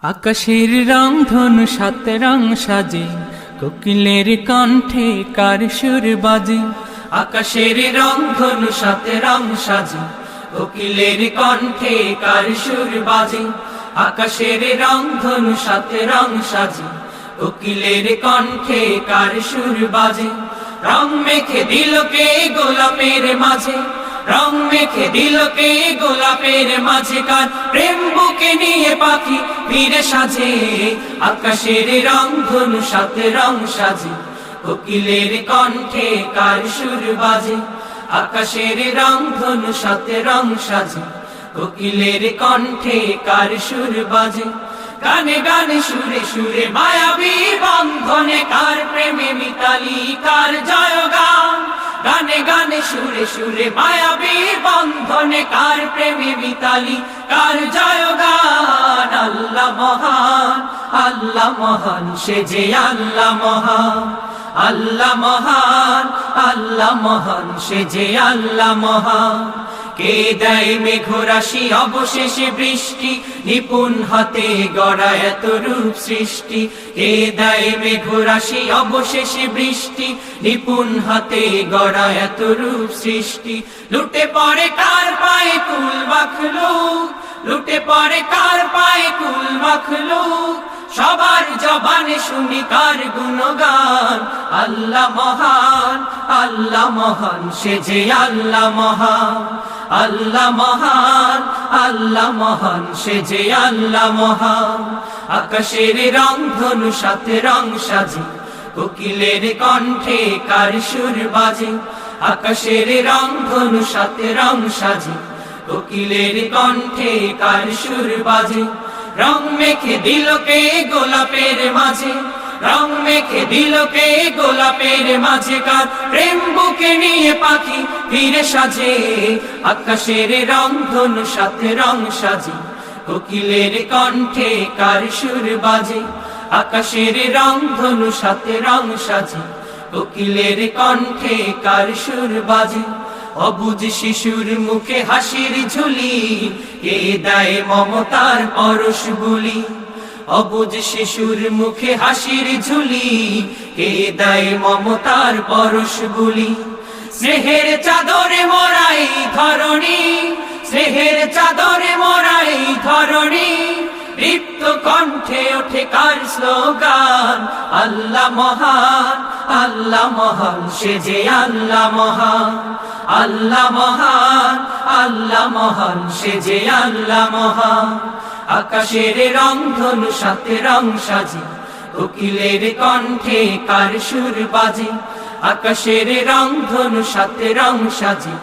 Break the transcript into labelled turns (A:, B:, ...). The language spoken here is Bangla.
A: আকাশের রং ধনু সাত রং সাজে, কোকিলের কণ্ঠে কার সুর বাজে। আকাশের রং ধনু সাত রং সাজে, কোকিলের কণ্ঠে কার সুর বাজে। আকাশের রং ধনু সাত রং সাজে, কোকিলের কণ্ঠে কার সুর বাজে। রং মেখে দিল কে গোলাপের মাঝে, রং মেখে দিল কে গোলাপের মাঝে, কার প্রেম বুকে নিয়ে পাখি ফিরে সাজে। আকাশের রং ধনু সাত রং সাজে, কোকিলের কণ্ঠে কার সুর বাজে। আকাশের রং ধনু সাত রং সাজে, কোকিলের কণ্ঠে কার সুর বাজে। গানে গানে সুরে সুরে মায়াবী বন্ধনে, কার প্রেমে মিতালি কার জয়গান। গানে গানে সুরে সুরে মায়াবী বন্ধনে, কার প্রেমে মিতালি কার জয়গান। আল্লাহ মহান, আল্লাহ মহান, সে যে আল্লাহ মহান। আল্লাহ মহান, আল্লাহ মহান, সে যে আল্লাহ মহান। কে দেয় মেঘরাশি অবশেষে বৃষ্টি, নিপুণ হাতে গড়া এত রূপ সৃষ্টি। কে দেয় মেঘরাশি অবশেষে বৃষ্টি, নিপুণ হাতে গড়া এত রূপ সৃষ্টি। লুটে পড়ে কার পায়ে কুল মাখলুক, লুটে পড়ে কার পায়ে কুল মাখলুক। সবার জবানে শুনি কার গুণগান। আল্লাহ মহান, আল্লাহ মহান, সে যে আল্লাহ মহান। আল্লাহ মহান, আল্লাহ মহান, সে যে আল্লাহ মহান। আকাশের রং ধনু সাত রং সাজে, কোকিলের কণ্ঠে কার সুর বাজে। আকাশের রং ধনু সাত রং সাজে, কোকিলের কণ্ঠে কার সুর বাজে। রং মেখে দিল কে গোলাপের মাঝে, রং মেখে দিল কে গোলাপের মাঝে, কার প্রেম বুকে নিয়ে পাখি ফিরে সাজে। আকাশের রং ধনু সাত রং সাজে, কোকিলের কণ্ঠে কার সুর বাজে। আকাশের রং ধনু সাত রং সাজে, কোকিলের কণ্ঠে কার সুর বাজে। অবুঝ শিশুর মুখে হাসির ঝুলি, কে দেয় মমতার পরশ বুলি। অবুঝ শিশুর মুখে হাসির ঝুলি, কে দেয় মমতার পরশ বুলি। স্নেহের চাদরে মোরাই ধরণী, স্নেহের চাদরে মোরাই ধরণী। রিপ্ত কণ্ঠে ওঠে কার স্লোগান। আল্লাহ মহান, আল্লাহ মহান, সে যে আল্লাহ মহান। আল্লাহ মহান, আল্লাহ মহান, সে যে আল্লাহ মহান। আকাশের রং ধনু সাত রং সাজে, কোকিলের কণ্ঠে কার সুর বাজে। আকাশের রং ধনু সাত রং সাজে,